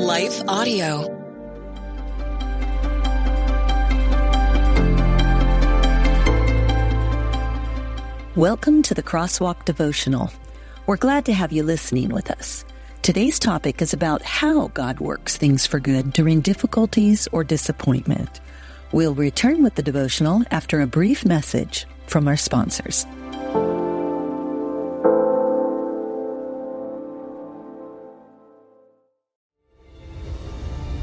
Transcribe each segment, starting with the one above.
Life Audio. Welcome to the Crosswalk Devotional. We're glad to have you listening with us. Today's topic is about how God works things for good during difficulties or disappointment. We'll return with the devotional after a brief message from our sponsors.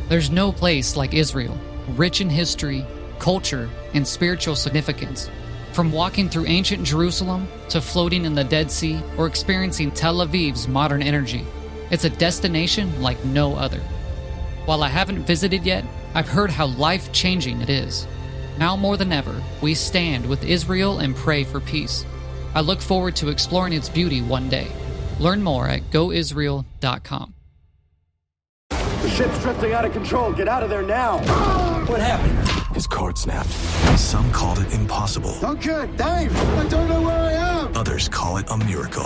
There's no place like Israel, rich in history, culture, and spiritual significance. From walking through ancient Jerusalem to floating in the Dead Sea or experiencing Tel Aviv's modern energy, it's a destination like no other. While I haven't visited yet, I've heard how life-changing it is. Now more than ever, we stand with Israel and pray for peace. I look forward to exploring its beauty one day. Learn more at goisrael.com. The ship's drifting out of control. Get out of there now. What happened? His cord snapped. Some called it impossible. Okay, Dave, I don't know where I am. Others call it a miracle.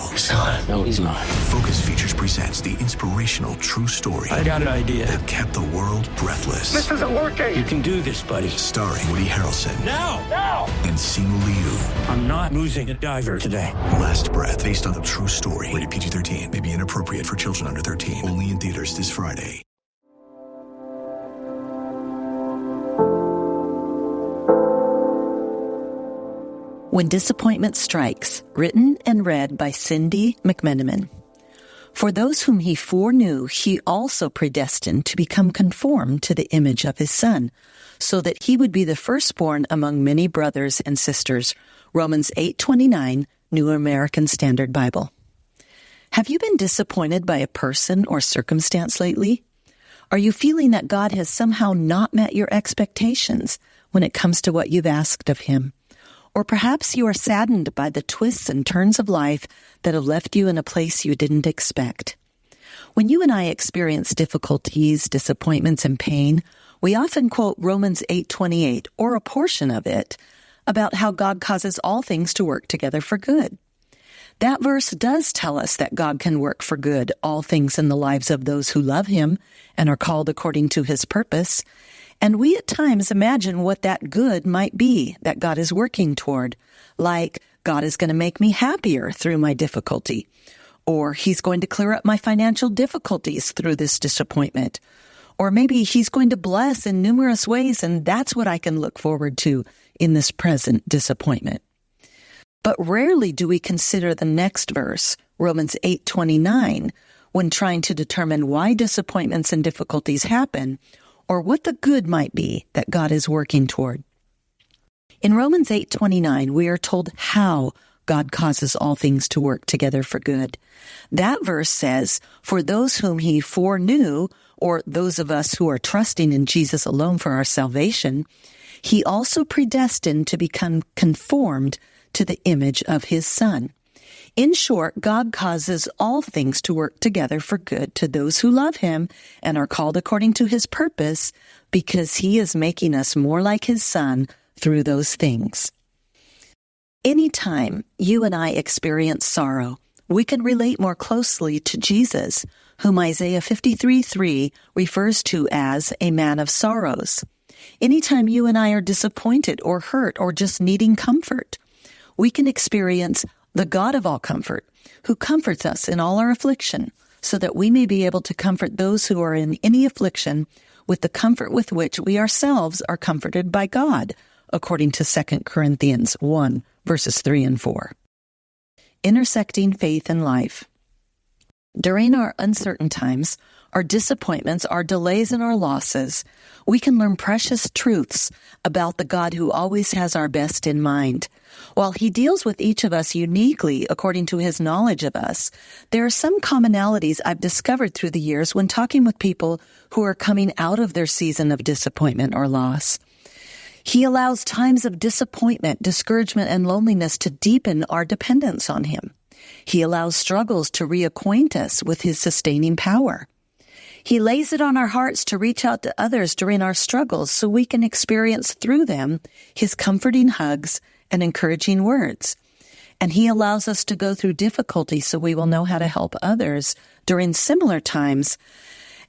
No, he's not. Focus Features presents the inspirational true story I got an idea. that kept the world breathless. This isn't working. You can do this, buddy. Starring Woody Harrelson. Now! And Simu Liu. I'm not losing a diver today. Last Breath, based on the true story. Rated PG-13, may be inappropriate for children under 13. Only in theaters this Friday. When Disappointment Strikes, written and read by Cindy McMenamin. For those whom he foreknew, he also predestined to become conformed to the image of his Son, so that he would be the firstborn among many brothers and sisters. Romans 8:29, New American Standard Bible. Have you been disappointed by a person or circumstance lately? Are you feeling that God has somehow not met your expectations when it comes to what you've asked of him? Or perhaps you are saddened by the twists and turns of life that have left you in a place you didn't expect. When you and I experience difficulties, disappointments, and pain, we often quote Romans 8:28, or a portion of it, about how God causes all things to work together for good. That verse does tell us that God can work for good all things in the lives of those who love him and are called according to his purpose. And we at times imagine what that good might be that God is working toward, like God is going to make me happier through my difficulty, or he's going to clear up my financial difficulties through this disappointment, or maybe he's going to bless in numerous ways, and that's what I can look forward to in this present disappointment. But rarely do we consider the next verse, Romans 8:29, when trying to determine why disappointments and difficulties happen, or what the good might be that God is working toward. In Romans 8:29, we are told how God causes all things to work together for good. That verse says, for those whom he foreknew, or those of us who are trusting in Jesus alone for our salvation, he also predestined to become conformed to the image of his Son. In short, God causes all things to work together for good to those who love him and are called according to his purpose, because he is making us more like his Son through those things. Anytime you and I experience sorrow, we can relate more closely to Jesus, whom Isaiah 53:3 refers to as a man of sorrows. Anytime you and I are disappointed or hurt or just needing comfort, we can experience the God of all comfort, who comforts us in all our affliction, so that we may be able to comfort those who are in any affliction with the comfort with which we ourselves are comforted by God, according to 2 Corinthians 1, verses 3 and 4. Intersecting faith and life. During our uncertain times, our disappointments, our delays, and our losses, we can learn precious truths about the God who always has our best in mind. While he deals with each of us uniquely according to his knowledge of us, there are some commonalities I've discovered through the years when talking with people who are coming out of their season of disappointment or loss. He allows times of disappointment, discouragement, and loneliness to deepen our dependence on him. He allows struggles to reacquaint us with his sustaining power. He lays it on our hearts to reach out to others during our struggles so we can experience through them his comforting hugs and encouraging words. And he allows us to go through difficulty so we will know how to help others during similar times.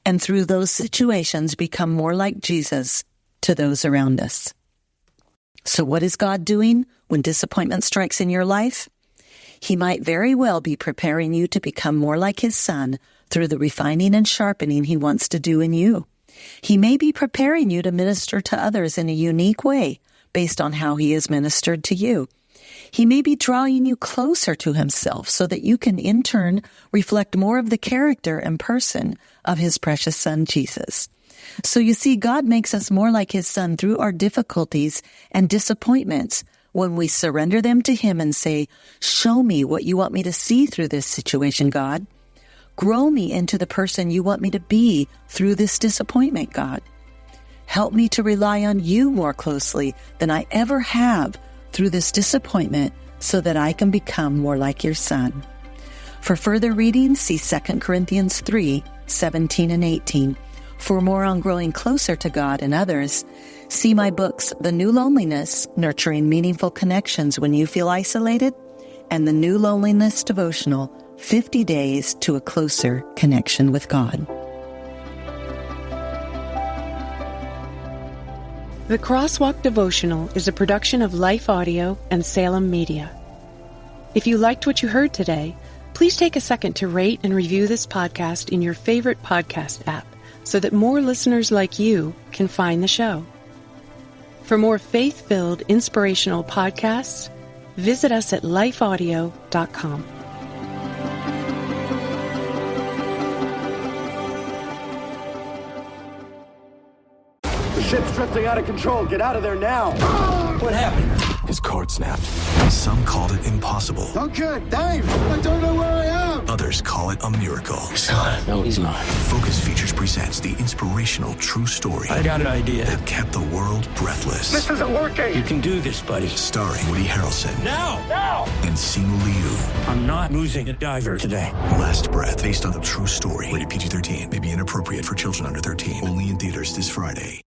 and through those situations become more like Jesus to those around us. So what is God doing when disappointment strikes in your life? He might very well be preparing you to become more like His Son through the refining and sharpening He wants to do in you. He may be preparing you to minister to others in a unique way based on how He has ministered to you. He may be drawing you closer to Himself so that you can in turn reflect more of the character and person of His precious Son, Jesus. So you see, God makes us more like His Son through our difficulties and disappointments when we surrender them to Him and say, "Show me what you want me to see through this situation, God. Grow me into the person you want me to be through this disappointment, God. Help me to rely on you more closely than I ever have through this disappointment so that I can become more like your Son." For further reading, see 2 Corinthians 3:17 and 18. For more on growing closer to God and others, see my books, The New Loneliness, Nurturing Meaningful Connections When You Feel Isolated, and The New Loneliness Devotional, 50 Days to a Closer Connection with God. The Crosswalk Devotional is a production of Life Audio and Salem Media. If you liked what you heard today, please take a second to rate and review this podcast in your favorite podcast app so that more listeners like you can find the show. For more faith-filled, inspirational podcasts, visit us at lifeaudio.com. The ship's drifting out of control. Get out of there now. What happened? His cord snapped. Some called it impossible. Okay, Dave, I don't know where I am. Others call it a miracle. Son, no, he's not. Focus Features presents the inspirational true story I got an idea. that kept the world breathless. This isn't working. You can do this, buddy. Starring Woody Harrelson Now! and Simu Liu. I'm not losing a diver today. Last Breath, based on a true story. Rated PG-13. May be inappropriate for children under 13. Only in theaters this Friday.